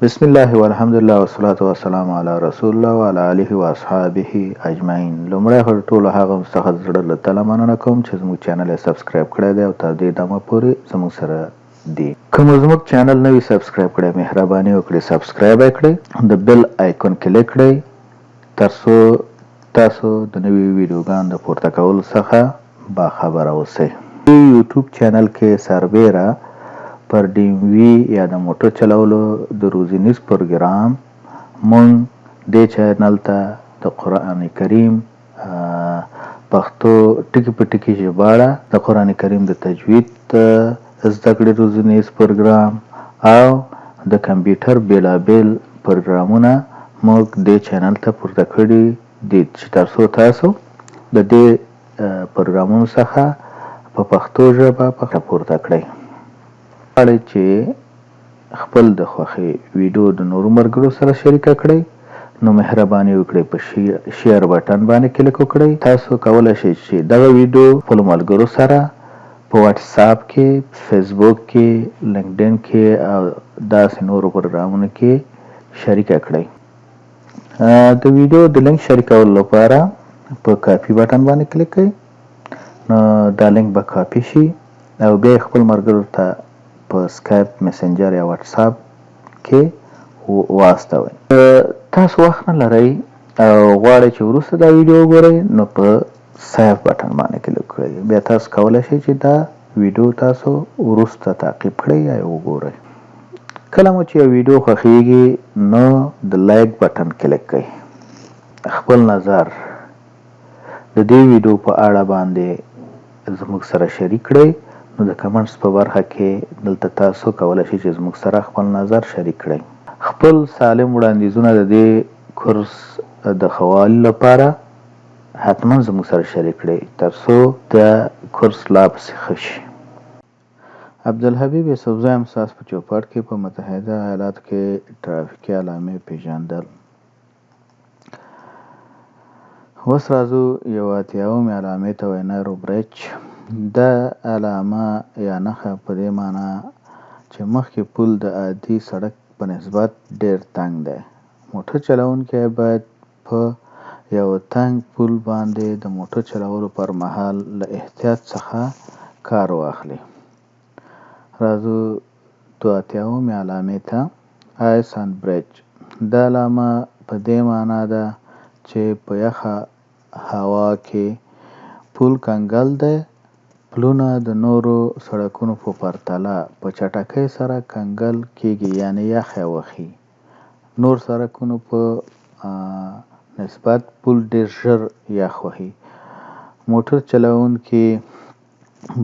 بسم الله والحمد لله والصلاة والسلام على رسول الله وعلى آله واصحابه اجمعین. لومړی خو ټولو هغه څخه زړه له تله مننه کوم چې زموږ چینل یې سبسکرایب کړی دی او تر دې دمه پورې زموږ سره دی. که مو زموږ چینل نه وي سبسکرایب کړی، مهرباني وکړئ سبسکرایب یې کړئ، د بیل آیکون کلیک کړئ تر څو تاسو د نوي ویډیوګانو د پورته کولو څخه باخبره اوسئ. یوټیوب چینل کې سربیره پر ډیموي یا د موټر چلولو د روزنیز پروګرام مونږ دې چینل ته د قرآن کریم پښتو ټکي په ټکي ژباړه، د قرآن کریم د تجوید زده کړې روزنیز پروګرام او د کمپیوټر بیلابیل پروګرامونه موږ دې چینل ته پورته کړي دي چې تر څو تاسو د دې پروګرامونو څخه په پښتو ژبه پورته کړئ. غواړئ چې خپل د خوښې ویډیو د نورو ملګرو سره شریکه کړئ نو مهرباني وکړئ په شیر بټن باندې کلیک وکړئ. تاسو کولی شئ چې دغه ویډیو خپلو ملګرو سره په واتساپ کې، فیسبوک کې، لینکډین کې او داسې نورو پروګرامونو کې شریکه کړئ. د ویډیو د لینک شریکولو لپاره په کاپي بټن باندې کلیک کړئ نو دا لینک به کاپي شي او بیا خپل ملګرو ته په سکایپ، میسنجر یا واتساپ کې واستوئ. تاسو وخت نه لرئ او غواړئ چې وروسته دا ویډیو وګورئ نو په سیف بټن باندې کلیک کړئ. بیا تاسو کولی شئ چې دا ویډیو تاسو وروسته تعقیب کړئ یا وګورئ. کله مو چې یو ویډیو خوښیږي نو د لایک بټن کلیک کړئ. خپل نظر د دې ویډیو په اړه باندې زموږ سره شریک کړئ. نو د کمنټس په برخه کې دلته تاسو کولی شئ چې زموږ سره خپل نظر شریک کړئ. خپل سالم وړاندیزونه د دې کورس د ښه والي لپاره حتما زموږ سره شریک کړئ تر څو د کورس لا پسې ښه شي. عبدالحبیب یوسفزی یم ستاسو په چوپړ کې په متحده ایالاتو کې ټرافیکي علامې پیژندل. اوس راځو یو اتیاومې علامې ته وایي نارو برج. دا علامه یا نښه په دې معنی چې مخکې پل د عادي سړک په نسبت ډیر تنګ دی. موټر چلوونکی باید په یو تنګ پل باندې د موټر چلولو پر مهال له احتیاط څخه کار واخلي. راځو 82مې علامې ته آیس آن برج. دا علامه په دې معنی ده چې په یخه هوا کې پل کنګل دی. پلونه د نورو سړکونو په پرتله په چټکۍ سره کنګل کیږي یعنی یخ یې وخي. نور سړکونو په نسبت پل ډیر ژر یخ وهي. موټر چلوونکي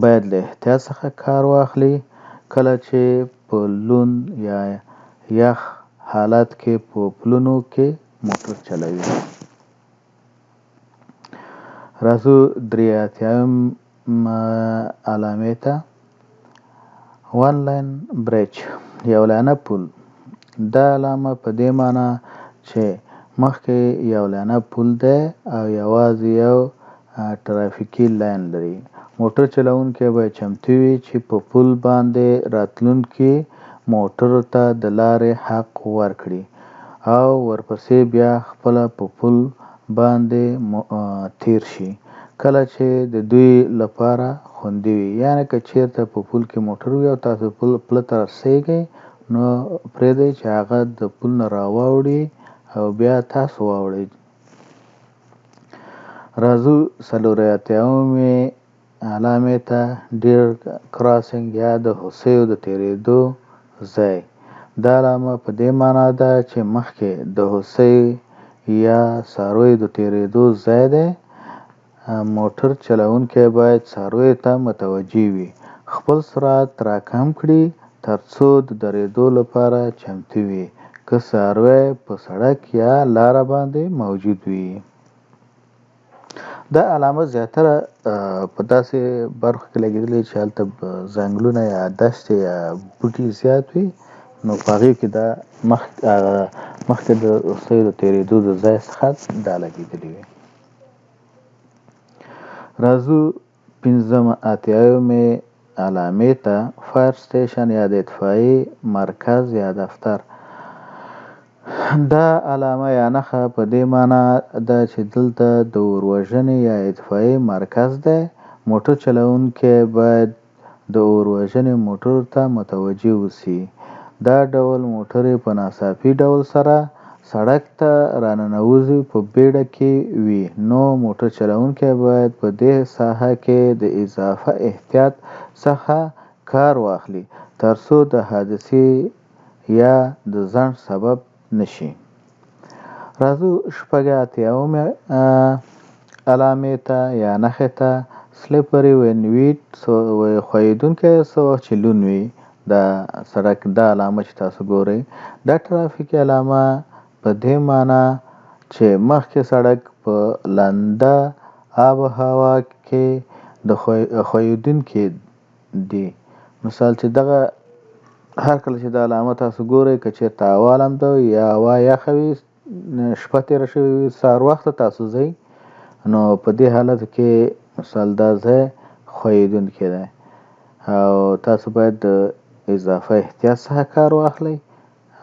باید له احتیاط څخه کار واخلي کله چې په لوند یا یخ حالت کې په پلونو کې موټر چلوي. راځو 83 علامې ته ون لاین برج. یو لانه پل. دا علامه په دې معنی چې مخکې یو لانه پل دی او یوازې یو ټرافیکي لاین لري. موټر چلوونکی باید چمتو وي چې په پل باندې راتلونکي موټرو ته د لارې حق ورکړي او ورپسې بیا خپله په پل باندې تیر شي کله چې د دوی لپاره خوندي وي. یعنی که چیرته په پل کې موټر وي او تاسو پله ته رسیږئ نو پرېږدئ چې هغه د پل نه راواوړي او بیا تاسو واوړئ. راځو 84مې علامې ته ډیر کراسینګ یا د هوسیو د تیریدو ځای. دا علامه په دې معنی ده چې مخکې د هوسۍ یا څارویو د تیریدو ځای دی. موټر چلوونکی باید څارویو ته متوجه وي، خپل سرعت راکم کړي تر څو د درېدو لپاره چمتو وي که څاروی په سړک یا لاره باندې موجود وي. دا علامه زیاتره په داسې برخو کې لګېدلې چې هلته ځنګلونه یا دښتې یا بوټي زیات وي نو په هغې کې دا مخکې د هوسیو د تیریدو د ځای څخه دا لګېدلې وي. راځو 85مې علامې ته فایر سټیشن یا د اطفایي مرکز یا دفتر. دا علامه یا نښه په دې معنی ده چې دلته د اوروژنې یا اطفایې مرکز دی. موټر چلوونکی باید د اوروژنې موټر ته متوجه اوسي. دا ډول موټرې په ناڅاپي ډول سړک ته راننوځي په بیړه کې وي، نو موټر چلوونکی باید په دې ساحه کې د اضافه احتیاط څخه کار واخلي ترڅو د حادثې یا د ځنډ سبب نشي. راځو شپږ اتیاومې علامې ته یا نښې ته. سلیپري وین ویټ، ښویېدونکی څه وخت چې لوند وي. دا سړک دا علامه چې تاسو ګورئ دا ټرافیکي علامه په دې معنی چې مخکې سړک په لنده آب و هوا کې د ښویېدونکی دی. مثال چې دغه هر کله چې دا علامه تاسو ګورئ که چېرته هوا لمده وي یا هوا یخه وي، شپه تېره شوې وي، سهار وخته تاسو ځئ، نو په دې حالت کې مثال دا ځای ښویېدونکی دی او تاسو باید د اضافه احتیاط څخه کار واخلئ.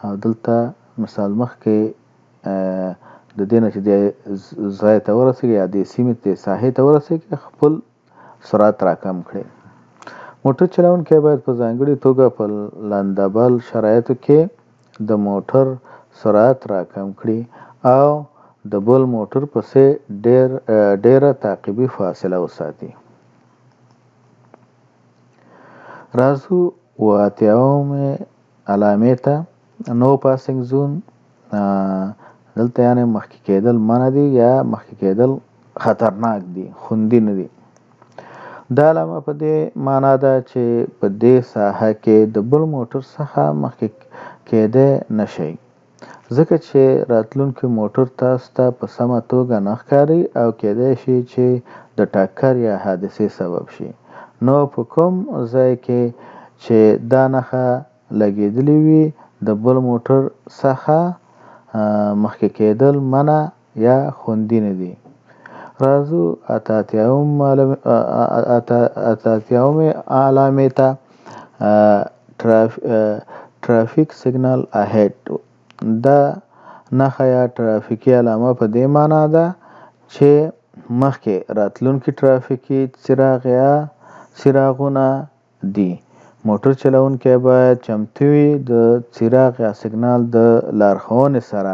او دلته مثال مخکې د دې نه چې دې ځای ته ورسېږئ یا دې سیمې دې ساحې ته ورسېږئ خپل سرعت راکم کړئ. موټر چلوونکی باید په ځانګړې توګه په لندبل شرایطو کې د موټر سرعت راکم کړي او د بل موټر پسې ډیره تعقیبي فاصله وساتي. راځو اووه اتیاومې علامې ته. نو پاسینګ زون، دلته یعنې مخکې کېدل منع دي یا مخکې کېدل خطرناک دي، خوندي نه دي. دا علامه په دې معنا ده چې په دې ساحه کې د بل موټر څخه مخکې کېدی نشئ، ځکه چې راتلونکی موټر تاسو ته په سمه توګه نه ښکاري او کېدای شي چې د ټکر یا حادثې سبب شي. نو په کوم ځای کې چې دا نښه لګېدلې وي د بل موټر څخه مخکې کېدل منع یا خوندي نه دي. راځو اته اتیاومې علامې ته. ټرافیک سیګنال اهیډ، دا نښه یا ټرافیکي علامه په دې معنا ده چې مخکې راتلونکي ټرافیکي څراغ یا څراغونه دي. موټر چلوونکی باید چمتو وي د څراغ یا سیګنال د لارښوونې سره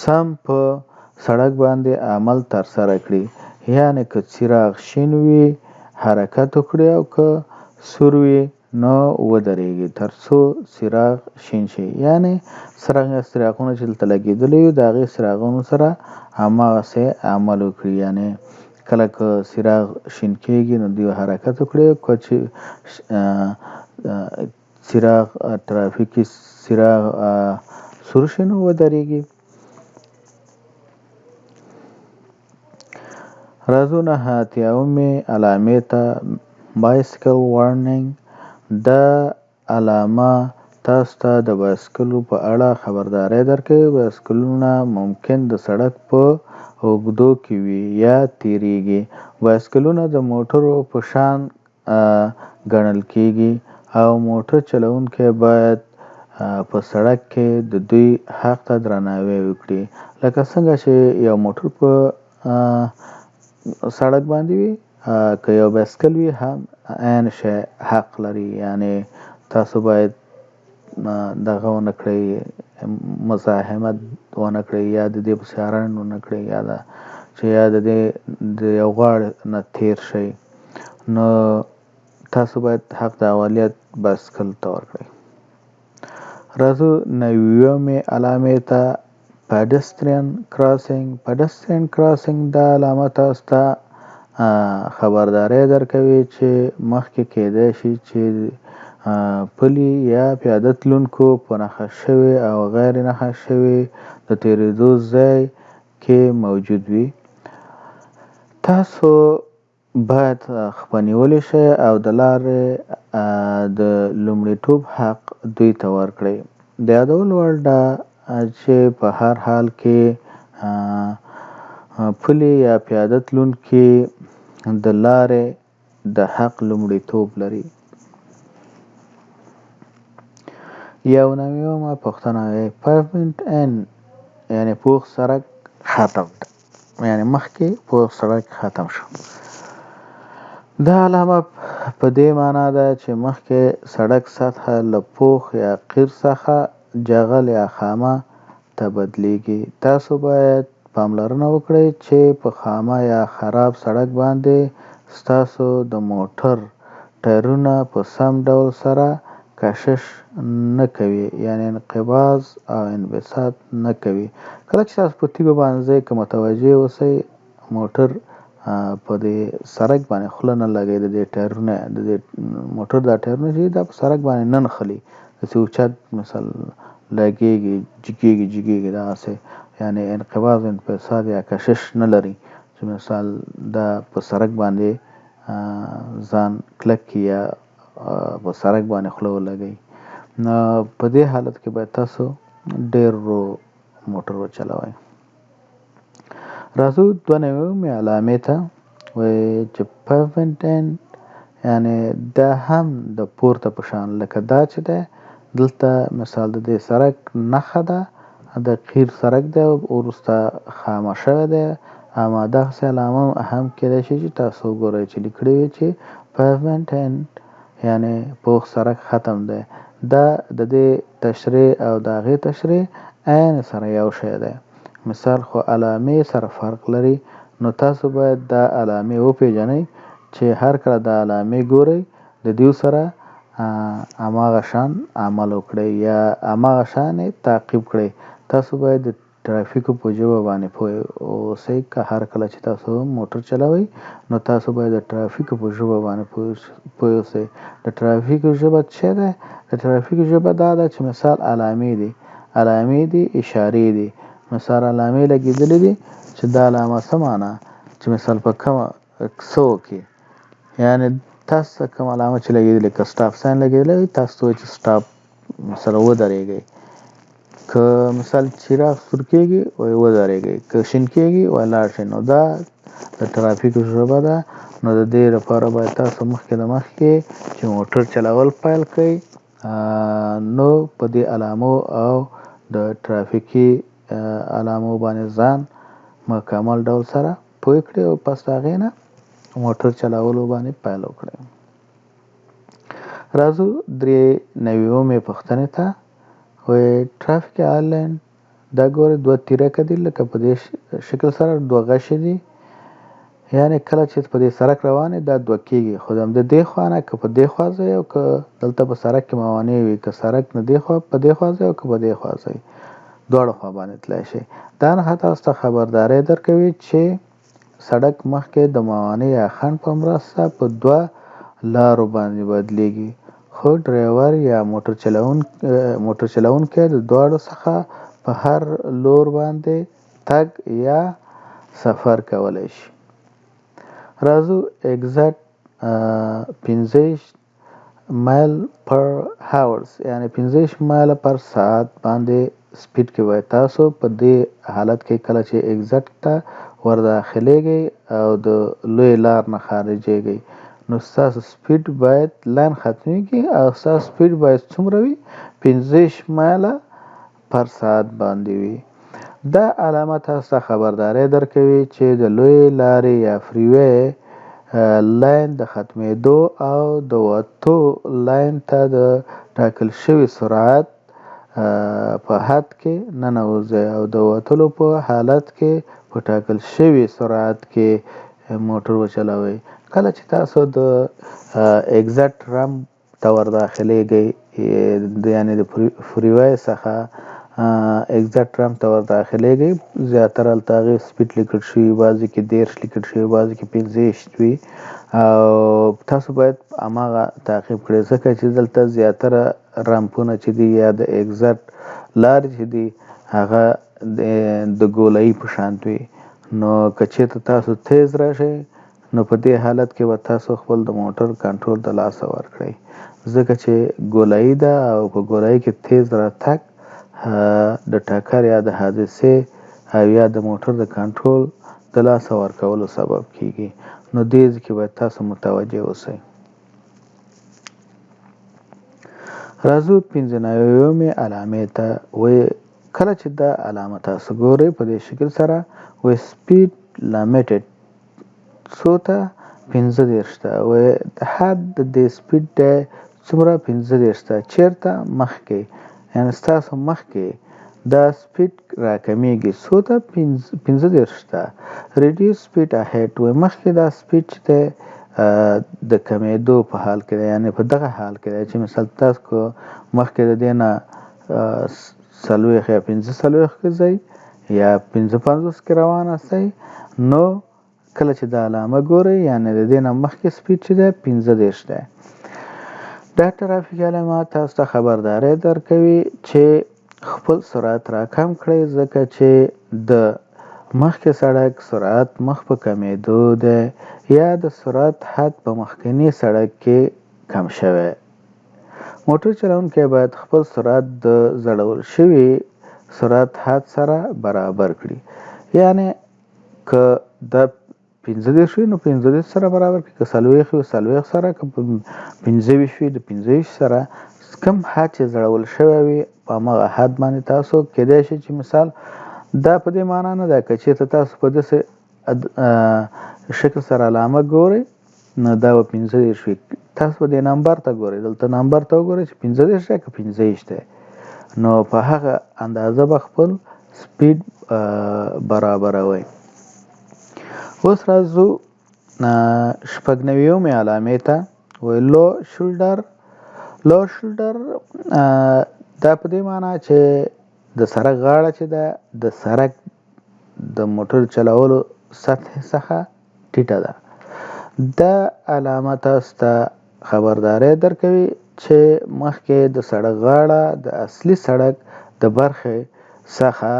سم په سړک باندې عمل ترسره کړي. یعنې که څراغ شین وي حرکت وکړي او که سور وي نو ودرېږي ترڅو څراغ شین شي. یعنې څراغونه چې دلته لګېدلي وي د هغې څراغونو سره هماغسې عمل وکړي. یعنې کله که څراغ شین کېږي نو دوی حرکت وکړي، که چې څراغ ټرافیکي څراغ سور شي نو ودرېږي. راځو نهه اتیاومې علامې ته. بایسکل وارنینګ، دا علامه تاسو ته د بایسکلو په اړه خبرداری درکوي. بایسکلونه ممکن د سړک په اوږدو کې وي یا تیریږي. بایسکلونه د موټرو په شان ګڼل کېږي او موټر چلوونکی باید په سړک کې د دوی حق ته درناوی وکړي. لکه څنګه چې یو موټر په سړک باندې وي، که یو بایسکل وي هم عین شی حق لري. یعنې تاسو باید دغه ونه کړئ، مزاحمت ونه کړئ یا د دې پسې هارن ونه کړئ یا د دې د یو غاړې نه تېر شئ. نو تاسو باید حق د اولیت بایسکل ته ورکړئ. راځو نویمې علامې ته. پیډسترین کراسینګ، دا علامه تاسو ته خبرداری درکوي چې مخکې کېدای شي چې پلي یا پیاده تلونکو په نښه شوي او غیر نښه شوي د تېرېدو ځای کې موجود وي. تاسو باید خپه نیولی شئ او د لارې د لومړیتوب حق دوی ته ورکړئ. د یادولو وړ ده چې په هر حال کې پلي یا پیاده تلونکي د لارې د حق لومړیتوب لري. یو نویمه پوښتنه: پیومنټ ان یعنی پوخ سړک ختم ده، یعنی مخکې پوخ سړک ختم شو. دا علامه په دې معنا ده چې مخکې سړک سطحه له پوخ یا قیر څخه جغل یا خامه ته بدلیږي. تاسو باید پاملرنه وکړئ چې په خامه یا خراب سړک باندې ستاسو د موټر ټایرونه په سم ډول سره کشش نه کوي، یعنی انقباض او انبساط نه کوي. کله چې تاسو په تیږو باندې که متوجه اوسئ موټر په دې سړک باندې خوله نه لګوي، د دې ټایرونه د دې موټر دا ټایرونه چې دا په سړک باندې نه نښلي، داسې اوچت مثال لګېږي جګېږي داسې، یعنی انقباض انبساط یا کشش نه لري چې مثال دا په سړک باندې ځان کلک کړي یا په سړک باندې خوله ولګوي. نو په دې حالت کې باید تاسو ډېر ورو موټر وچلوئ. راځو 92 علامې ته، وایي چې پیومنټ اینډ، یعنی دا هم د پورته په شان لکه دا چې دی دلته مثال د دې سړک نښه ده، د قیر سړک دی وروسته خامه شوی دی، اما دغسې علامه هم کیدای شي چې تاسو وګورئ چې لیکلي وي چې پیومنټ اینډ، یعنی پوخ سړک ختم دی. دا د دې تشریح او د هغې تشریح عین سره یو شی دی، مثال خو علامې سره فرق لري. نو تاسو باید دا علامې وپېژنئ چې هر کله دا علامې ګورئ د دې سره هماغه شان عمل وکړئ یا هماغه شان تعقیب کړئ. تاسو باید د ټرافیکو په ژبه باندې پوه اوسئ، که هر کله چې تاسو موټر چلوئ نو تاسو باید د ټرافیکو په ژبه باندې پوه اوسئ. د ټرافیکو ژبه څه ده؟ د ټرافیکو ژبه دا ده چې مثال علامې دي اشارې دي. مثال علامې لګېدلې دي چې دا علامه څه معنا چې مثال په کومه کسو کې، یعنی تاسو کوم علامه چې لګېدلې که سټاپ ساین لګېدلی تاسو ته وایي چې سټاپ مثلا ودرېږئ، که مثال چراغ سور کېږي وایي ودرېږئ، که شین کېږي وایي لاړ شئ. نو دا د ټرافیکو ژبه ده. نو د دې لپاره باید تاسو مخکې چې موټر چلول پیل کړئ نو په دې علامو او د ټرافیکي علامو باندې ځان مکمل ډول سره پوه کړئ او پس د هغې نه موټر چلولو باندې پیل وکړئ. راځو 93 پوښتنې ته، وایي ټرافیک آیلینډ دا ګورئ دوه تیرکه دي لکه په دې شکل سره دوه غشې دي، یعنی کله چې په دې سړک روان دا دوه کېږي، خو د دې خوا نه که په دې خوا ځئ او که دلته په سړک کې موانع وي، که سړک نه دې خوا په دې خوا ځئ او که په دې خوا ځئ دواړو خوا باندې تللی شئ. دا نښه تاسو ته خبرداری درکوي چې سړک مخکې د موانع یا خنډ په مرسته په دوه لارو باندې بدلیږي، خو ډرایور یا موټر چلوونکی د دواړو څخه په هر لور باندې تګ یا سفر کولی شي. راځو ایگزیکټ 15 مایل پر هاورز، یعنی 15 مایل پر ساعت باندې سپیډ کې وای. تاسو په دې حالت کې کله چې ایگزیکټ ته ورداخلېږئ او د لوی لار نه خارجېږئ نو ستاسو سپیډ باید لاین ختمیږي او ستاسو سپیډ باید څومره وي؟ 15 مایله پر ساعت باندې وي. دا علامه تاسو ته خبرداری درکوي چې د لوی لارې یا فریوی لاین د ختمېدو او د وتو لاین ته د ټاکل شوي سرعت په حد کې ننوځئ او د وتلو په حالت کې په ټاکل شوي سرعت کې موټر وچلوئ. کله چې تاسو د ایگزیکټ رمپ ته ورداخلېږئ، یعنې د فریوی څخه ایگزیکټ رمپ ته ورداخلېږئ، زیاتره هلته هغې سپیډ لیکل شوي، بعضې کې 13 لیکل شوي، بعضې کې 15 وي او تاسو باید هماغه تعقیب کړئ، ځکه چې دلته زیاتره رمپونه چې دي یا د ایگزیکټ لارې چې دي هغه د ګولایي په شانت وي. نو که چېرته تاسو تیز راشئ نو په دې حالت کې به تاسو خپل د موټر کنټرول د لاسه ورکړئ، ځکه چې ګولایي ده او په ګولایي کې تیز راتګ د ټکر یا د حادثې او یا د موټر د کنټرول د لاسه ورکولو سبب کیږي. نو دې کې باید تاسو متوجه اوسئ. راځو 95 علامې ته، وایي کله چې دا علامه تاسو ګورئ په دې شکل سره وایي سپیډ لیمیټډ څو ته 15 ته وایي د حد د دې سپیډ دی څومره 15 ته چیرته مخکې یعنې ستاسو مخکې دا سپیډ راکمیږي څو ته 15 ته ریډیوس سپیډ اهیډ وایي مخکې دا سپیډ چې دی د کمیدو په حال کې دی یعنې په دغه حال کې دی چې مثال تاسو کو مخکې د دې نه 40 یا 45 کې ځئ یا 55 کې روان استئ نو کله چې دا علامه ګورئ یعنې د دې نه مخکې سپیډ چې دی 15 دی. دا ټرافیکي علامات تاسو ته خبرداری درکوي چې خپل سرعت راکم کړئ ځکه چې د مخکې سړک سرعت مخ په کمیدو دی یا د سرعت حد په مخکني سړک کې کم شوی. موټر چلونکی باید خپل سرعت د زړول شوي سرعت حد سره برابر کړي یعنې که دا 15 وي نو 15 سره برابر کړي که 40 وي 40 سره که 25 وي د 25 سره کم حد چې زړول شوی وي په همغه حد باندې تاسو کیدای شي چې مثال دا په دې معنا نه ده که چېرته تاسو په داسې شکل سره علامه ګورئ نو دا به 15 وي تاسو به دې نمبر ته ګورئ دلته نمبر ته وګورئ چې 15 دی که 25 دی نو په هغه اندازه به خپل سپیډ برابروئ. اوس راځو 96مې علامې ته وایي لو شولډر. لو شولډر دا په دې معنا چې د سړک غاړه چې ده د سړک د موټر چلولو سطح څخه ټیټه ده. دا علامه تاسو ته خبرداری درکوي چې مخکې د سړک غاړه د اصلي سړک د برخې څخه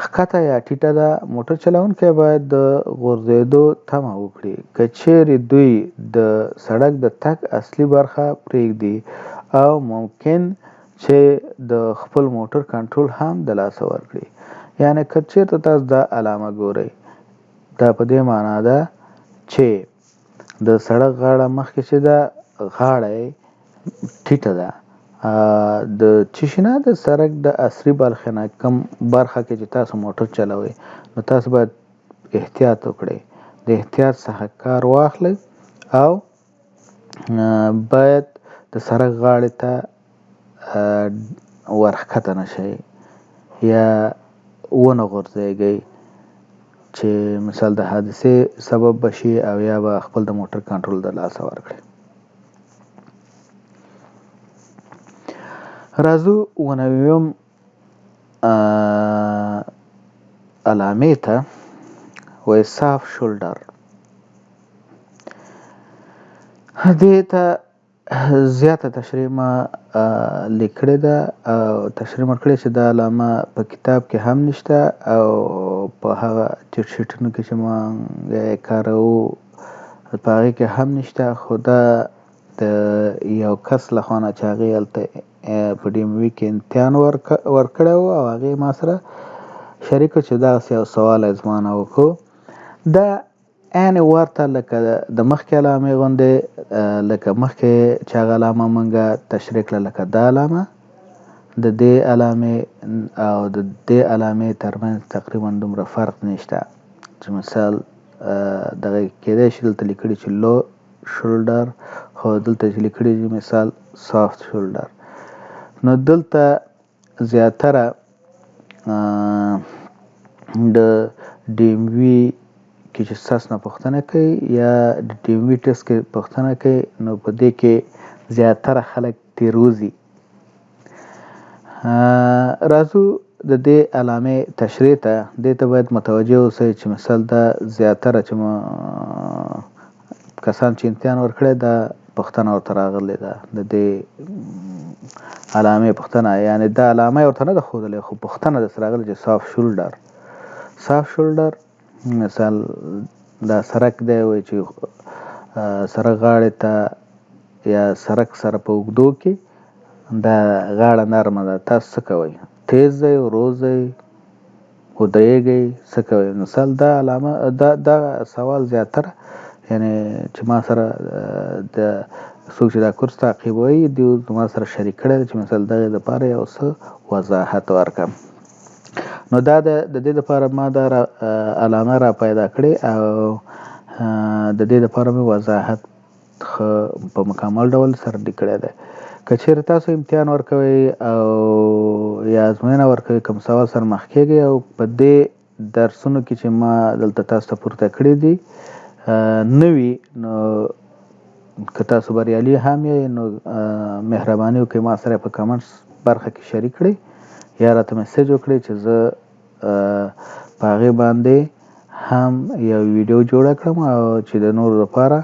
ښکته یا ټیټه ده. موټر چلونکی باید د غورځېدو تمه وکړي که چیرې دوی د سړک د تګ اصلي برخه پرېږدي او ممکن چې د خپل موټر کنټرول هم د لاسه ورکړي. یعنې که چیرته تاسو دا علامه ګورئ دا په دې معنا ده چې د سړک غاړه مخکې چې ده غاړه یې ټیټه ده د څه شي نه د سړک د اصلي برخې نه کم برخه کې چې تاسو موټر چلوئ نو تاسو باید احتیاط وکړئ د احتیاط څخه کار واخلئ او باید د سړک غاړې ته ورښکته نه شئ یا ونه غورځېږئ چې مثال د حادثې سبب بشي او یا به خپل د موټر کنټرول د لاسه ورکړئ. راځو 99م علامې ته وایي صاف شولډر. دې ته زیاته تشریح ما لیکړې ده او تشریح مې کړې چې دا علامه په کتاب کې هم نشته او په هغه چیټ شیټونو کې چې موږ یې کاروو په هغې کې هم نشته خو دا د یو کس لخوا نه چې هغې هلته په DMV کې امتحان ورکړی و او هغې ما سره شریک و چې دغسې یو سوال یې زما نه وکړو. دا عین ورته لکه د مخکې علامې غوندې لکه مخکې چې هغه علامه موږ تشریح کړه لکه دا علامه د دې علامې او د دې علامې ترمنځ تقریبا دومره فرق نشته چې مثال دغه کیدای شي دلته لیکلي چې لو شولډر خو دلته چې لیکلي چې مثال سافت شولډر. نو دلته زیاتره د DMV کې چې ستاسو نه پوښتنه کوي یا د DMV ټسټ کې پوښتنه کوي نو په دې کې زیاتره خلک تیروزي. راځو د دې علامې تشریح ته دې ته باید متوجه اوسئ چې مثال دا زیاتره چې کسان چې امتحان ورکړی دا پوښتنه ورته راغلې ده د دې علامې پوښتنه یعنې دا علامه یې ورته نه ده ښودلې خو پوښتنه درته راغلې چې صاف شولډر. صاف شولډر مثال دا سړک دی وایي چې سړک غاړې ته یا سړک سره په اوږدو کې دا غاړه نرمه ده تاسو څه کوئ تیز ځئ ورو ځئ ودرېږئ څه کوئ. مثال دا علامه دا سوال زیاتره یعنې چې ما سره د څوک چې دا کورس تعقیبوي دوی ما سره شریک کړی دی چې مثال دغې دپاره یو څه وضاحت ورکړم. نو دا د دې لپاره ما دا علامه را پیدا کړې او د دې لپاره مې وضاحت په مکمل ډول سره لیکلی دی. که چیرې تاسو امتحان ورکوئ او یا ازموینه ورکوئ کوم سوال سره مخ کیږئ او په دې درسونو کې چې ما دلته تاسو ته پورته کړي دي نه وي، نو که تاسو بریالي هم یې نو مهرباني وکړئ ما سره په کمنټس برخه کې شریک کړئ یا راته میسج وکړئ چې زه په هغې باندې هم یو ویډیو جوړه کړم او چې د نورو لپاره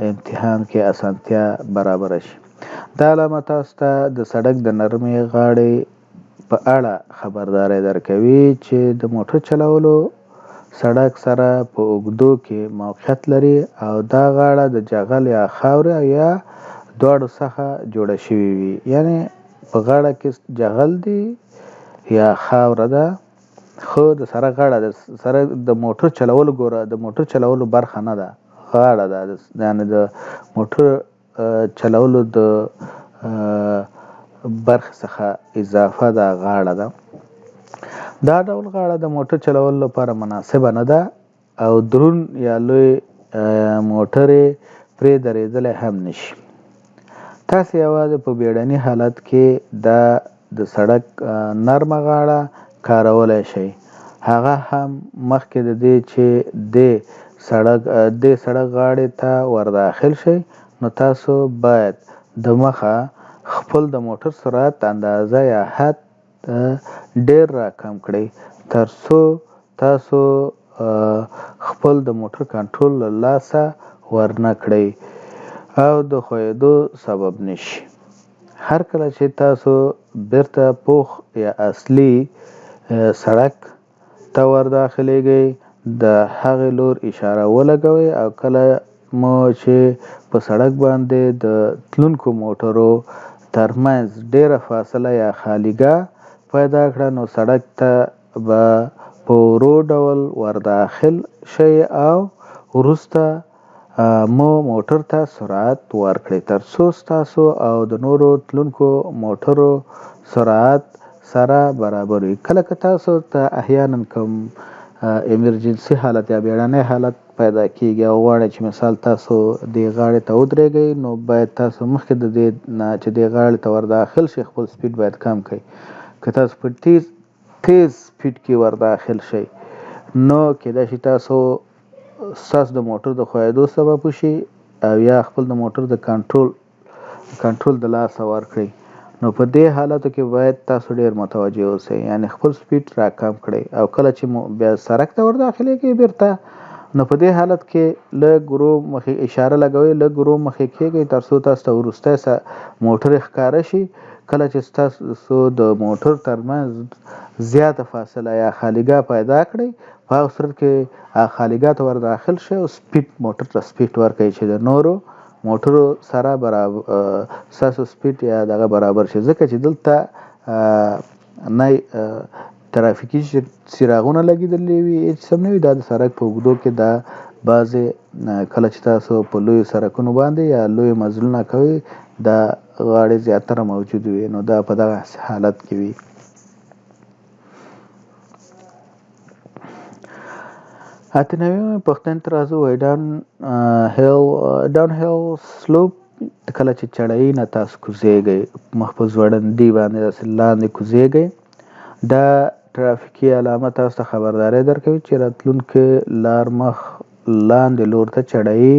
امتحان کې اسانتیا برابره شي. دا علامه تاسو ته د سړک د نرمې غاړې په اړه خبرداری درکوي چې د موټر چلولو سړک سره په اوږدو کې موقعیت لري او دا غاړه د جغل یا خاورې یا دواړو څخه جوړه شوې وي. یعنی په غاړه کې جغل دی یا خاوره ده، خو د سړک غاړه د سړک د موټر چلولو ګوره د موټر چلولو برخه نه ده، غاړه ده، یعنی د موټر چلولو د برخې څخه اضافه ده غاړه ده. دا ډول غاړه د موټر چلولو لپاره مناسبه نه ده او درون یا لوی موټرې پرې درېدلی هم نشي. تاسو یوازې په بیړني حالت کې د سړک نرمه غاړه کارولی شئ، هغه هم مخکې د دې چې د سړک غاړې ته ورداخل شئ. نو تاسو باید د مخه خپل د موټر سرعت اندازه یا حد ډیر را کم کړئ تر څو تاسو خپل د موټر کنټرول له لاسه ورنه کړئ او د ښویېدو سبب نشي. هر کله چې تاسو بیرته پوخ یا اصلي سړک ته ورداخلیږئ د هغې لور اشاره ولګوئ او کله مو چې په سړک باندې د تلونکو موټرو ترمنځ ډیره فاصله یا خالیګاه پیدا کړه نو سړک ته به په ورو ډول ورداخل شئ او وروسته مو موټر ته سرعت ورکړئ تر څو ستاسو او د نورو تلونکو موټرو سرعت سره برابر وي. کله که تاسو ته احیانا کوم ایمرجنسي حالت یا بیړنی حالت پیدا کیږي او غواړئ چې مثال تاسو دې غاړې ته ودرېږئ نو باید تاسو مخکې د دې نه چې دې غاړې ته ورداخل شئ خپل سپیډ باید کم کړئ. که تاسو په تیز سپیډ کې ورداخل شئ نو کیدای شي ستاسو د موټر د ښویېدو سبب وشي او یا خپل د موټر د کنټرول د لاسه ورکړئ. نو په دې حالاتو کې باید تاسو ډیر متوجه اوسئ، یعنی خپل سپیډ را کم کړئ او کله چې بیا سړک ته ورداخلیږئ بیرته نو په دې حالت کې لږ ورو مخې اشاره لګوئ، لږ ورو مخې کیږئ تر څو تاسو ته وروستی موټر ښکاره شي. کله چې تاسو د موټر ترمنځ زیاته فاصله یا خالیګاه پیدا کړئ په هغه صورت کې خالیګاه ته ورداخل شئ او موټر ته سپیډ ورکړئ چې د نورو موټرو سره ستاسو سپیډ یا دغه برابر شي. ځکه چې دلته نه ټرافیکي څراغونه لګېدلي وي هېڅ هم نه وي. دا د سړک په اوږدو کې دا بعضې کله چې تاسو په لویو سړکونو باندې یا لوی مزلونه کوئ دا غاړې زیاتره موجود وي نو دا په دغه حالت کې وي. اته نوې پوښتنې ته راځو. ډاون هیل سلوپ کله چې چړۍ نه تاسو کوزیږئ مخ په ځوړندي باندې داسې لاندې کوزیږئ دا ټرافیکي علامه تاسو ته خبرداری درکوي چې راتلونکې لار مخ لاندې لور ته چړۍ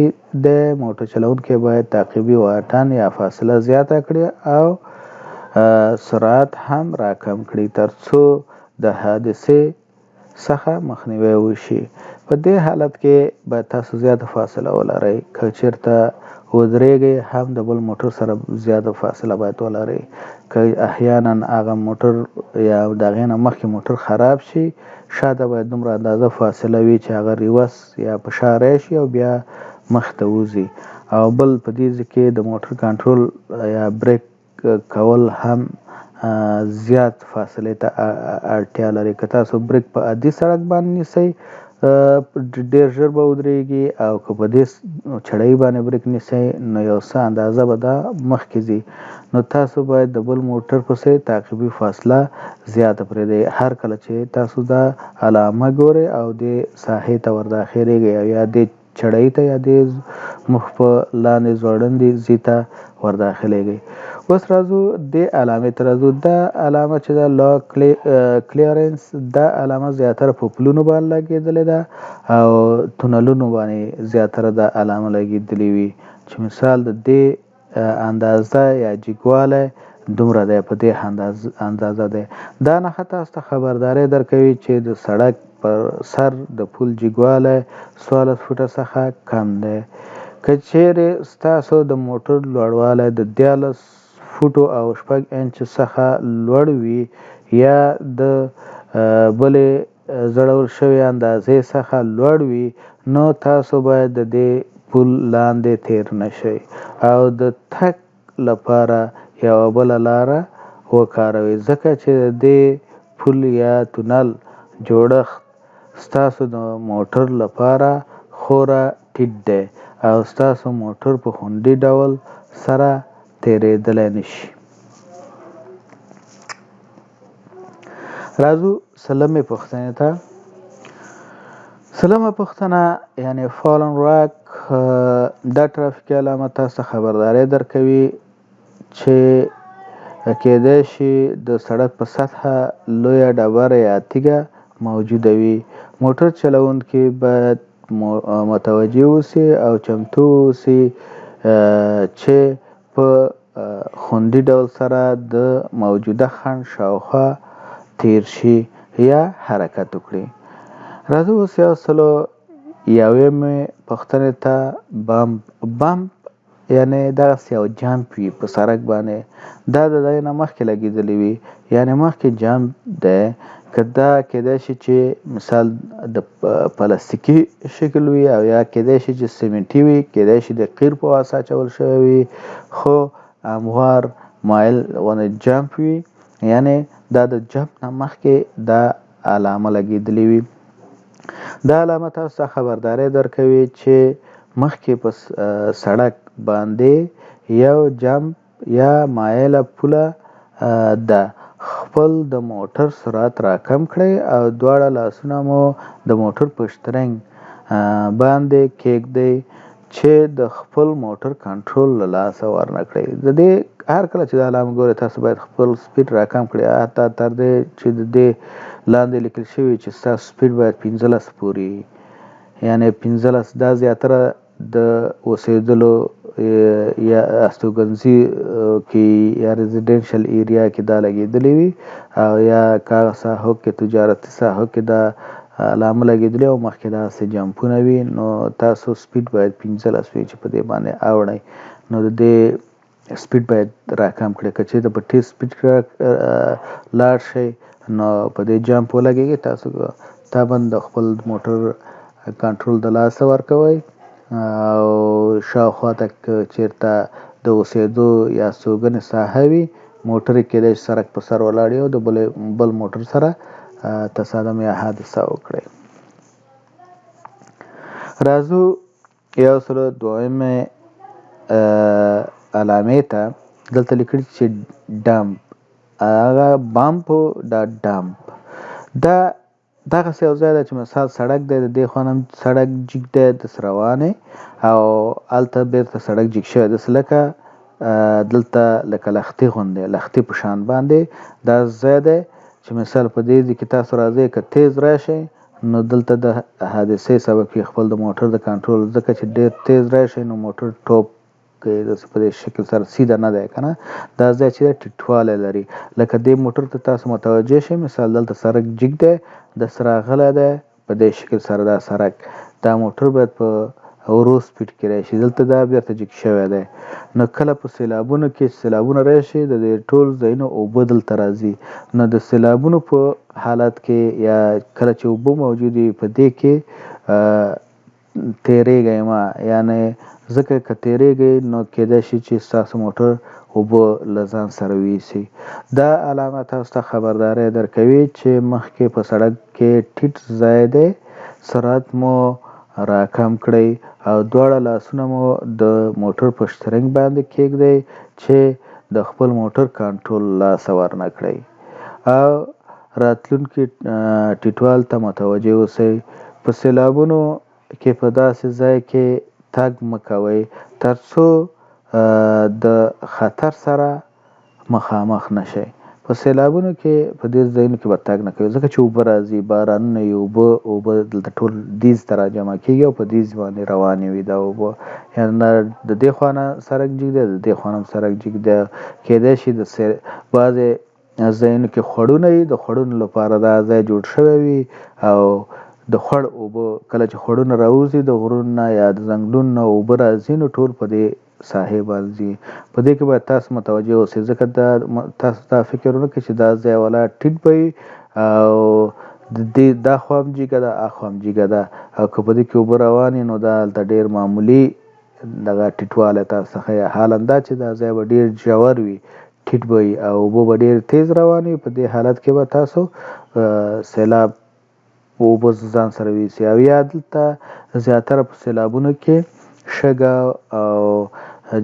دی. موټر چلونکی باید تعقیبي واټن یا فاصله زیاته کړي او سرعت هم راکم کړي تر څو د حادثې څخه مخنیوی وشي. په دې حالت کې باید تاسو زیاته فاصله ولرئ. که چیرته ودرېږئ هم د بل موټر سره زیاته فاصله باید ولرئ. که احیانا هغه موټر یا د هغې نه مخکې موټر خراب شي شاته باید دومره اندازه فاصله وي چې هغه ریورس یا په شا راشي او بیا مخته وځي. او بل په دې ځای کې د موټر کنټرول یا بریک کول هم زیات فاصلې ته اړتیا لري. که تاسو بریک په عادي سړک باندې نیسئ ډېر ژر به ودرېږي او که په دې چړۍ باندې بریک نیسئ نو یو څه اندازه به دا مخکې ځي، نو تاسو باید د بل موټر پسې تعقیبي فاصله زیاته پرېږدئ. هر کله چې تاسو دا علامه ګورئ او دې ساحې ته ورداخلېږئ او یا دې چړۍ ته یا دې مخ په لاندې ځوړندې ځي ته ورداخلېږئ. اوس راځو دې علامې ته راځو. دا علامه چې ده لا کلیرنس، دا علامه زیاتره په پلونو باندې لګېدلې ده او تونلونو باندې زیاتره دا علامه لګېدلې وي چې مثال د دې اندازه یا جګوالی دومره دی، په دې اندازه دی. دا نښه تاسو ته خبرداری درکوي چې د سړک پر سر د پل جګوالی 14 فوټه څخه کم دی. که چیرې ستاسو د موټر لوړوالی د 14 فوټو او 6 انچو څخه لوړ وي یا د بلې زړول شوې اندازې څخه لوړ وي، نو تاسو باید د دې پل لاندې تیر نشئ او د تګ لپاره یوه بله لاره وکاروئ، ځکه چې د دې پل یا تونل جوړښت ستاسو د موټر لپاره خورا ټیټ دی او ستاسو موټر په خوندي ډول سره تیریدلی نشي. راځو سلمې پوښتنې ته. سلمه پوښتنه یعنی فالن راک، دا ټرافیکي علامه تاسو ته خبرداری درکوي چې کېدای شي د سړک په سطحه لویه ډبره یا تیږه موجوده وي. موټر چلوونکي باید متوجه اوسي او چمتو اوسي چې په خوندي ډول سره د موجوده خنډ شاوخوا تیر شي یا حرکت وکړي. راځو اوس 101مې پوښتنې ته. بمپ یعنی دغسې یو جمپ وي په سړک باندې، دا د دې نه مخکې لګېدلی وي یعنی مخکې جمپ دی. که دا کېدای شي چې مثال د پلاستیکي شکل وي او یا کېدای شي چې سیمنټي وي، کېدای شي د قیر په واسطه اچول شوی وي، خو هموار مایل غوندې جمپ وي یعنی دا د جمپ نه مخکې دا علامه لګېدلې وي. دا علامه تاسو ته خبرداری درکوي چې مخکې په سړک باندې یو جمپ یا مایله پوله ده. خپل د موټر سرعت راکم کړئ او دواړه لاسونه مو د موټر په شترنګ باندې کېږدئ چې د خپل موټر کنټرول له لاسه ورنه کړئ. د دې هر کله چې دا علامه ګورئ تاسو باید خپل سپیډ راکم کړئ، حتی تر دې چې د دې لاندې لیکل شوي چې ستاسو سپیډ باید 15 پورې یعنی 15. دا زیاتره د اوسېدلو یا استوګنځي کې یا ریزیډنشل ایریا کې دا لګېدلی وي او یا کاغه ساحو کې تجارتي ساحو کې دا علامه لګېدلې او مخکې داسې جمپونه وي، نو تاسو سپیډ باید 15 وي چې په دې باندې اوړئ. نو د دې سپیډ باید راکم کړئ. که چېرته په ټیټ سپیډ لاړ شئ نو په دې جمپ ولګېږئ، تاسو طبعا د خپل موټر کنټرول د لاسه ورکوئ او شاوخوا ته چېرته د اوسېدو یا استوګنې ساحه وي، موټر یې کېدای شي سړک په سر ولاړ وي او د بل موټر سره تصادم یا حادثه وکړئ. راځو 102مې علامې ته. دلته لیکلي چې ډمپ، هغه بمپ دا ډمپ، دا دغسې یو ځای دی چې مثال سړک دی، د دې خوا نه سړک جګ دی داسې روانې او هلته بیرته سړک جګ شوی داسې لکه دلته لکه لښتې غوندې، لښتې په شان باندې دا ځای دی چې مثال په دې ځای کې تاسو راځئ، که تیز راشئ نو دلته د حادثې سبب کېږي خپل د موټر د کنټرول، ځکه چې ډېر تیز راشئ نو موټر ټوپ کوي داسې په دې شکل سره سیده نه دی که نه، دا ځای چې دی ټیټوالی لري. لکه دې موټر ته تاسو متوجه شئ، مثال دلته سړک جګ دی، داسې راغلی دی په دې شکل سره دا سړک، دا موټر باید په ورو سپیډ کې راشي، دلته دا بیرته جګ شوی دی. نو کله په سیلابونو کې سیلابونه راشي د دې ټول ځایونو اوبه دلته راځي، نو د سیلابونو په حالت کې یا کله چې اوبه موجودې وي په دې کې تیریږئ مه، یعنې ځکه که تیریږئ نو کېدای شي چې ستاسو موټر اوبه له ځان سره ویوسي. دا علامه تاسو ته خبرداری درکوي چې مخکې په سړک کې ټیټ ځای دی سرعت مو راکم کړئ او دواړه لاسونه مو د موټر په شترنګ باندې کېږدئ چې د خپل موټر کنټرول لاس ورنه کړئ او راتلونکي ټیټوال ته متوجه اوسئ. په سیلابونو کې په داسې ځای کې تګ مه کوئ ترڅو د خطر سره مخامخ نشئ. په سیلابونو کې په دې ځایونو کې به تګ نه کوئ ځکه چې اوبه راځي، بارانونه وي، اوبه دلته ټول دیز ته راجمع کېږي او په دیز باندې روانې وي دا اوبه، یعنې د دې خوا نه سړک جګ دی، د دې خوا نه سړک جګ دی. کېدای شي د بعضې ځایونو کې خوړونه وي، د خوړونو لپاره دا ځای جوړ شوی وي او د خوړ اوبه کله چې خوړونه راوځي د غرونو نه یا د ځنګلونو نه اوبه راځي نو ټول په دې ساحې باندې. په دې کې باید تاسو متوجه اوسئ ځکه تاسو دا فکر ونه کړئ چې دا ځای ولا ټیټ به وي او دا خوا هم جګه ده اخوا هم جګه ده او که په دې کې اوبه روانې نو دا هلته ډېر معمولي دغه ټیټوالی تاسو څخه حالا دا چې دا ځای به ډېر ژور وي، ټیټ به وي او اوبه به ډېر تیز روانې وي. په دې حالت کې به تاسو سیلاب اوبه ځان سره ویسي او یا دلته زیاتره په سیلابونو کې شګه او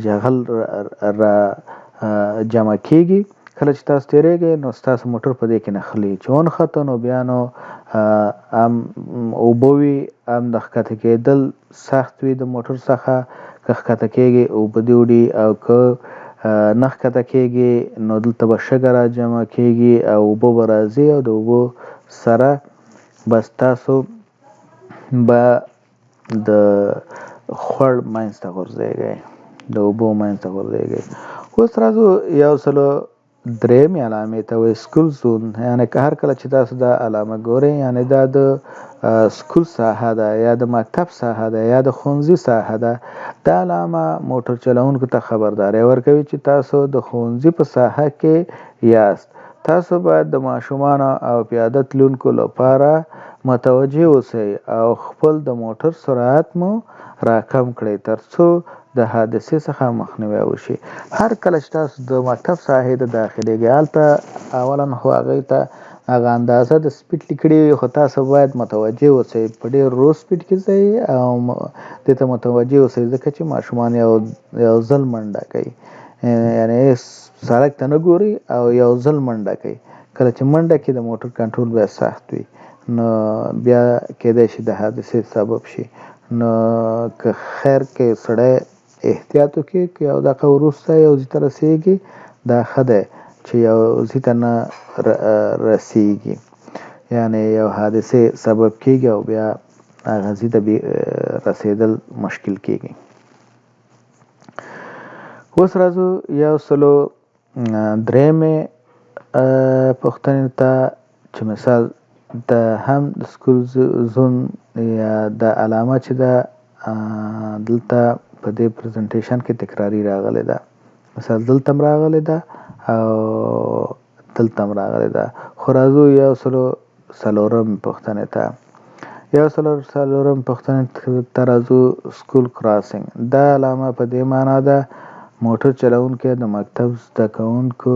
جغل را جمع کېږي. کله چې تاسو تېرېږئ نو ستاسو موټر په دې کې نښلي چې ونښته نو بیا نو هم اوبه وي هم د ښکته کېدل سخت وي د موټر څخه. که ښکته کېږئ اوبه دې وړي او که نه ښکته کېږي نو دلته به شګه را جمع کېږي او اوبه به راځي او د اوبو سره بس تاسو به د خوړ منځ ته غورځېږئ، د اوبو منځ ته غورځېږئ. اوس راځو 103 علامې ته وایي سکول زون، یعنې که هر کله چې تاسو دا علامه ګورئ یعنې دا د سکول ساحه ده یا د مکتب ساحه ده یا د ښوونځي ساحه ده. دا علامه موټر چلوونکو ته خبرداری ورکوي چې تاسو د ښوونځي په ساحه کې یاست. تاسو باید د ماشومانو او پیاده تلونکو لپاره متوجه اوسئ او خپل د موټر سرعت مو راکم کړئ ترڅو د حادثې څخه مخنیوی وشي. هر کله چې تاسو د مکتب ساحې ته داخلېږئ هلته اولا خو هغې ته هغه اندازه د سپیډ لیکلې وي خو تاسو باید متوجه اوسئ په ډېر ورو سپیډ کې ځئ او دې ته متوجه اوسئ ځکه چې ماشومان یو ځل منډه کوي، یعنې سړک ته نه ګوري او یو ځل منډه کوي. کله چې منډه کوي د موټر کنټرول بیا سخت وي نو بیا کېدای شي د حادثې سبب شي. نو که خیر کې سړی احتیاط وکړي که یو دقیقه وروسته یو ځای ته رسېږي دا ښه دی چې یو ځای ته نه رسېږي، یعنې یو حادثې سبب کېږي او بیا هغه ځای ته رسېدل مشکل کېږي. اوس راځو 103 پوښتنې ته چې مثال د هم د سکول زون یا د علامه چې ده دلته په دې پریزنټیشن کې تکراری راغلی ده، مثال دلته هم راغلی ده او دلته هم راغلی ده. خو راځو 104 پوښتنې ته. 104 پوښتنې ته راځو سکول کراسینګ. دا علامه په دې معنا ده موټر چلوونکی د مکتب زده کوونکو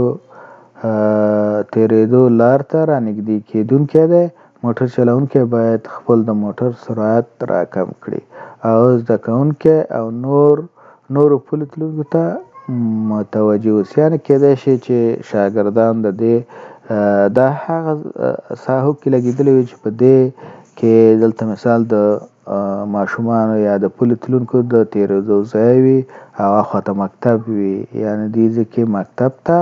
تېرېدو لار ته رانږدې کېدونکی دی. موټر چلوونکی باید خپل د موټر سرعت راکم کړي او زده کوونکی او نورو پلي تلونکو ته متوجه اوسي. یعنې کېدای شي چې شاګردان دا هغه ساحو کې لګېدلی وي چې په دې کې دلته مثال د ماشومانو یا د پلي تلونکو د تېرېدو ځای وي او اخواته مکتب وي، یعنې دې ځای کې مکتب ته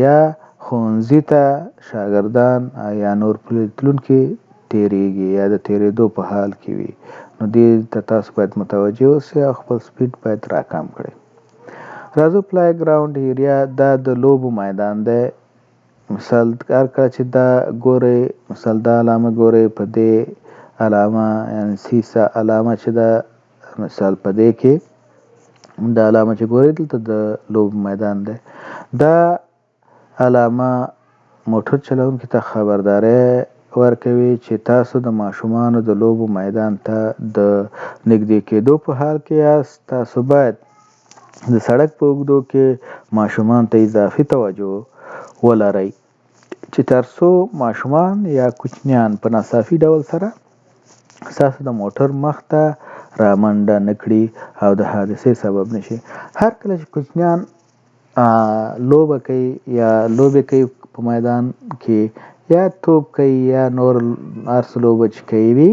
یا ښوونځي ته شاګردان یا نور پلي تلونکي تېرېږي یا د تېرېدو په حال کې وي. نو دې ته تاسو باید متوجه اوسئ او خپل سپیډ باید راکم کړئ. راځو پلای ګراوند ایریا، دا د لوبو میدان دی. مثال هر کله چې دا ګورئ، مثال دا علامه ګورئ، په دې علامه یعنې سیسه علامه چې ده مثال په دې کې دا علامه چې ګورئ دلته د لوبو میدان دی. دا علامه موټر چلوونکي ته خبرداری ورکوي چې تاسو د ماشومانو د لوبو میدان ته د نږدې کېدو په حال کې یاست. تاسو باید د سړک په اوږدو کې ماشومان ته اضافي توجه ولرئ چې ترڅو ماشومان یا کوچنیان په ناڅاپي ډول سره ستاسو د موټر مخ ته رامنډه نه کړي او د حادثې سبب نشي. هر کله چې کوچنیان لوبه کوي یا لوبې کوي په میدان کې یا توپ کوي یا نور هر څه لوبه چې کوي وي،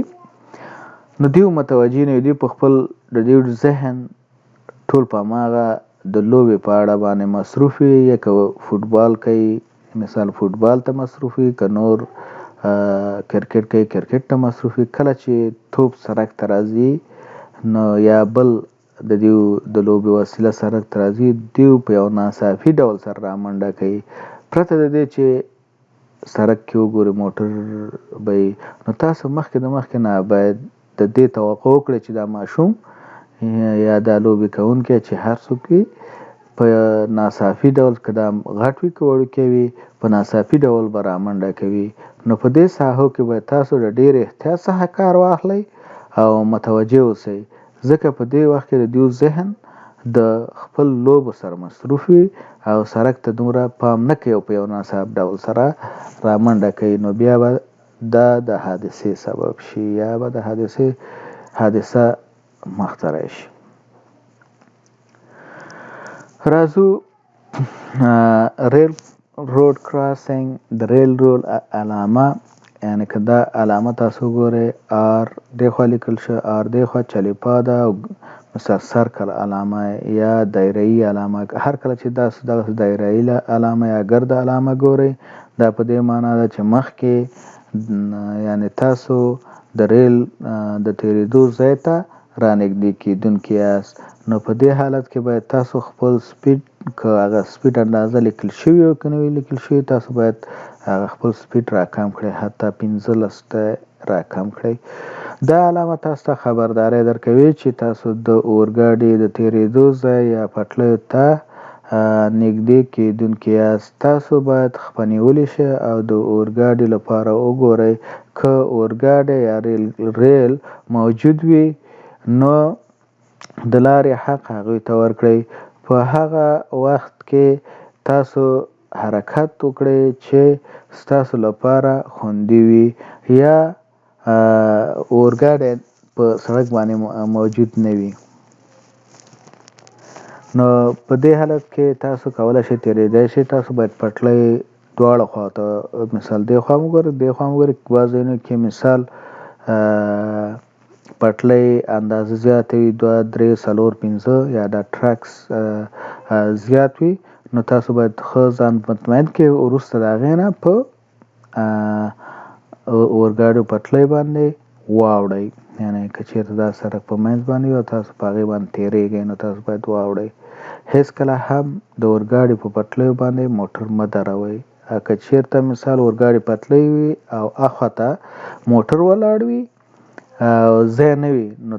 نو دوی متوجه نه وي. دوی په خپل د دوی ذهن ټول په هماغه د لوبې په اړه باندې مصروف وي. یا که فوټبال کوي مثال فوټبال ته مصروف وي، که نور کرکټ کوي کرکټ ته مصروف وي. کله چې توپ سړک ته راځي نو یا بل د دیو د لوبې وسیله سړک ته راځي، دیو په یو ناڅاپي ډول سره رامنډه کوي پرته د دې چې سړک کې وګوري موټر به. نو تاسو مخکې نه باید د دې توقع وکړئ چې دا ماشوم یا دا لوبې کوونکی چې هر څوک وي په ناڅاپي ډول که دا غټ وي که وړوکی وي په ناڅاپي ډول به رامنډه کوي. نو په دې ساحو کې باید تاسو د ډېر احتیاط څخه کار واخلئ او متوجه اوسئ، ځکه په دې وخت کې د دوی ذهن د خپل لوبو سره مصروف وي او سړک ته دومره پام نه کوي او په یو ناڅاپ ډول سره رامنډه کوي. نو بیا به دا د حادثې سبب شي یا به د حادثه مخته راشي. راځو ریل روډ کراسینګ. د ریل روډ علامه، یعنی که دا علامه تاسو ګورئ آر دېخوا لیکل شوی، آر دېخوا چلیپا ده او مثلا سرکل علامه یا دایره‌ای علامه. هر کله چې داسې دایره‌ای علامه یا ګرد علامه ګورئ، دا په دې معنا ده چې مخکې یعنی تاسو د ریل د تېرېدو ځای ته رانږدې کېدونکي یاست. نو په دې حالت کې باید تاسو خپل سپیډ، که هغه سپیډ اندازه لیکل شوي او که نه وي لیکل شوي، تاسو باید هغه خپل سپیډ راکم کړئ، حتی 15 ته راکم کړئ. دا علامه تاسو ته خبرداری درکوي چې تاسو د اورګاډي د تېرېدو ځای یا پټلیو ته نږدې کېدونکي یاست. تاسو باید خفه نیولی شئ او د اورګاډي لپاره وګورئ. که اورګاډی یا ریل موجود وي نو د لارې حق هغوی ته ورکړئ. په هغه وخت کې تاسو حرکت وکړئ چې ستاسو لپاره خوندي وي یا اورګاډی په سړک باندې موجود نه وي. نو په دې حالت کې تاسو کولی شئ تېرېدای شئ. تاسو باید پټلۍ دواړه خواته، مثال دې خوا وګورئ دې خوا وګورئ. بعض ځایونو کې مثال پټلۍ اندازه زیاته وي، 2 3 4 5 یا دا ټرکس زیات وي، نو تاسو باید ښه ځان مطمئن کړئ وروسته د هغې نه په اورګاډي پټلۍ باندې واوړئ. یعنی که چېرته دا سړک په منځ باندې وي او تاسو په هغې باندې تېرېږئ نو تاسو باید واوړئ. هېڅکله هم د اورګاډي په پټلیو باندې موټر مه دروئ. که چېرته مثال اورګاډي پټلۍ وي او اخواته موټر ولاړ وي او ځای نه وي، نو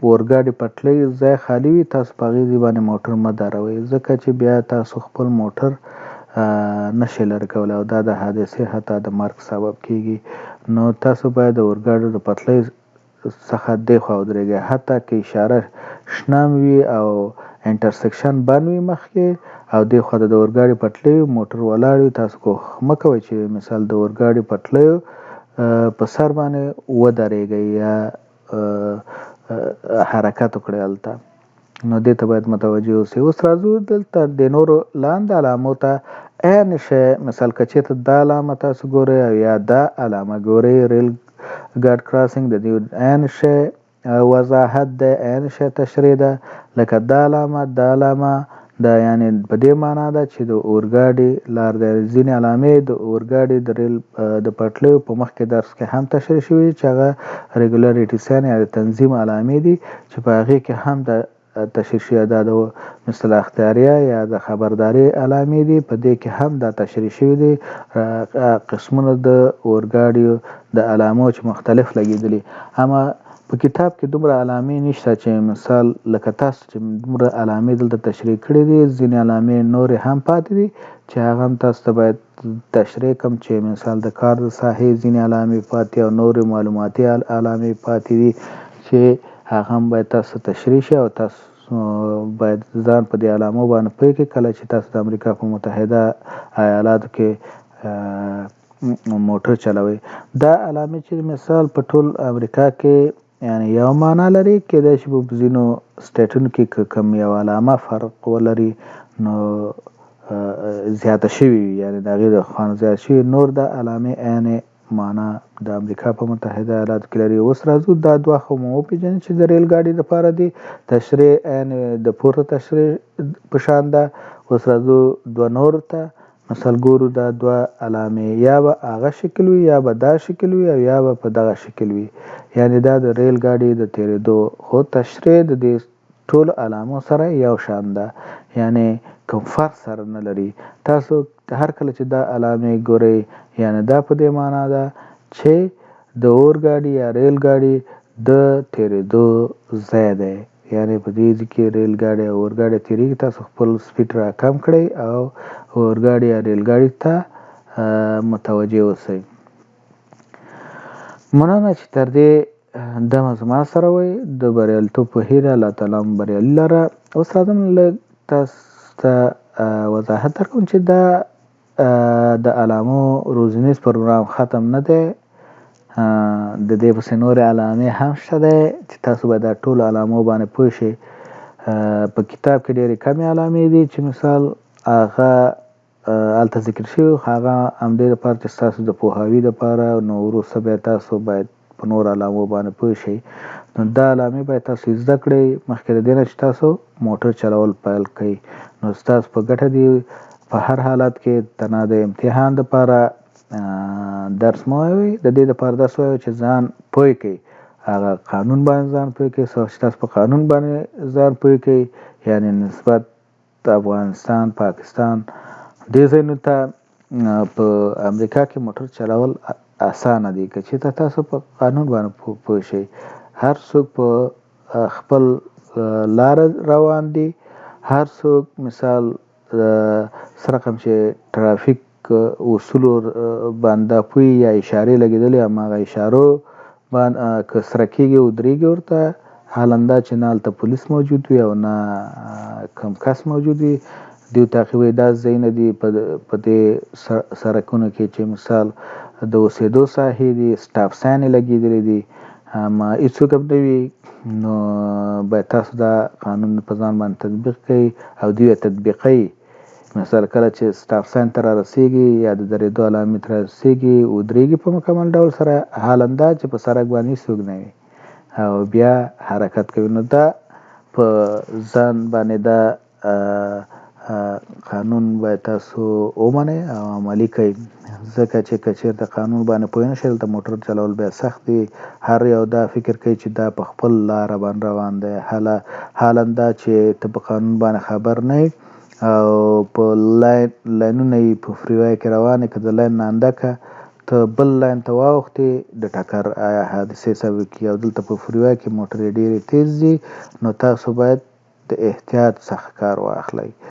اورګاډي پټلۍ ځای خالي وي، تاسو په هغې ځای باندې موټر مه دروئ، ځکه چې بیا تاسو خپل موټر نشئ لرې کولی او دا د حادثې حتی د مرګ سبب کېږي. نو تاسو باید د اورګاډي د پټلۍ څخه دې خوا ودرېږئ، حتی که اشاره شنه وي او انټرسیکشن بند وي مخکې او دې خوا د اورګاډي پټلۍ موټر ولاړ وي، تاسو کوښښ مه کوئ چې مثال د اورګاډي پټلیو په سر باندې ودرېږئ یا حرکت وکړئ هلته. نو دې ته باید متوجه اوسئ. اوس راځو دلته د نورو لاندې علامو ته. عین شی مثال که چېرته دا علامه تاسو ګورئ او یا دا علامه ګورئ، ریل ګاډ کراسینګ، د دې عین شی وضاحت ده، عین شی تشریح ده. لکه دا علامه دا یعنی په دې معنا ده چې د اورګاډي لار ده. ځینې علامې د اورګاډي د ریل د پټلیو په مخکې درس کې هم تشریح شوي چې هغه ریګولاریټیسیان یا د تنظیم علامې دي چې په هغې کې هم د تشریح شوي. دا د مثل اختیاریه یا د خبرداري علامې دي، په دې کې هم دا تشریح شوي دي قسمونه د اورګاډیو د علامو چې مختلف لګېدلي. اما په کتاب کې دومره علامې نشته چې مثال لکه تاسو چې دومره علامې دلته تشریح کړي دي، ځینې علامې نورې هم پاتې دي چې هغه هم تاسو ته باید تشریح کړم چې مثال د کار د ساحې ځینې علامې پاتې او نورې معلوماتي علامې پاتې دي چې هغه هم باید تاسو تشریح شي او تاسو باید ځان په دې علامو باندې پوه کړئ کله چې تاسو د امریکا په متحده ایالاتو کې موټر چلوئ. دا علامې چې مثال په ټول امریکا کې یعنی یو معنا لري، کېدای شي په ځینو سټیټونو کې که کوم یو علامه فرق ولري نو زیاته شوي وي، یعنی د هغې د خوند زیات شوي. نور د علامې عین معنا د امریکا په متحده ایالاتو کې لري. اوس راځو دا دوه خو مو وپېژنو چې د ریل ګاډي لپاره دي. تشریح عین د پورته تشریح په شان ده. اوس راځو دوه نور ته. مثال ګورو دا دوه علامې یا به هغه شکل وي یا به دا شکل وي او یا به په دغه شکل وي، یعنی دا د ریل ګاډي د تېرېدو. خو تشریح د دې ټولو علامو سره یو شان ده، یعنی کوم فرق سره نه لري. تاسو هر کله چې دا علامې ګورئ یعنی دا په دې معنا ده چې د اورګاډي یا ریل ګاډي د تېرېدو ځای دی، یعنی په دې کې ریل ګاډي او اورګاډي تېرېږي. تاسو خپل سپیډ را کم کړئ او اورګاډي یا ریل ګاډي ته متوجه اوسئ. مننه چې تر دې دمه زما سره وئ. د بریالیتوب په هیله الله تعالی مو بریالي لره. اوس راځم لږ تاسو ته وضاحت درکوم چې دا د علامو روزنیز پروګرام ختم نه دی. د دې پسې نورې علامې هم شته دی چې تاسو به دا ټولو علامو باندې پوه شئ. په کتاب کې ډېرې کمې علامې دي چې مثال هغه هلته ذکر شوي، هغه همدې لپاره چې ستاسو د پوهاوي دپاره، نو وروسته بیا تاسو باید په نورو علامو باندې پوه شئ. نو دا علامې باید تاسو زده کړئ مخکې د دې نه چې تاسو موټر چلول پیل کړئ. نو ستاسو په ګټه دي. په هر حالت کې تنها د امتحان دپاره درس مه وایئ، د دې دپاره درس وایئ چې ځان پوه کړئ، هغه قانون باندې ځان پوه کړئ. چې تاسو په قانون باندې ځان پوه کړئ یعنی نسبت افغانستان، پاکستان دې ځایونو ته په امریکا کې موټر چلول اسانه دي که چېرته تاسو په قانون باندې پوه شئ. هر څوک په خپل لاره روان دي. هر څوک مثال سره کوم چې ټرافیک اصولو باندې پوهي یا اشارې لګېدلې، هماغه اشارو باندې که سره کېږي ودرېږي ورته، حالا دا چې نه هلته پولیس موجود وي او نه کوم کس موجود وي، دوی تعقیبوي. دا ځایونه دي په دې سړکونو کې چې مثال د اوسېدو ساحې دي، سټاپ ساین یې لګېدلی دي، هېڅوک هم نه وي. نو باید تاسو دا قانون په ځان باندې تطبیق کړئ او دوی یې تطبیقوي. مثال کله چې سټاپ ساین ته رارسېږي یا د درېدو علامې ته رارسېږي ودرېږي په مکمل ډول سره، حالا دا چې په سړک باندې هېڅوک نه وي او بیا حرکت کوي. نو دا په ځان باندې دا قانون باید تاسو ومنئ او عملي کړئ، ځکه چې که چېرته قانون باندې پوه نه شئ دلته موټر چلول بیا سخت دي. هر یو دا فکر کوي چې دا په خپل لاره باندې روان دی، حالا دا چې ته په قانون باندې خبر نه یې او په لاینونه یې په فریوای کې روان یې، که د لاین نه اندکه ته بل لاین ته واوښتې د ټکر حادثې سبب کېږي او دلته په فریوای کې موټرې ډېرې تیز دي. نو تاسو باید د احتیاط څخه کار واخلئ.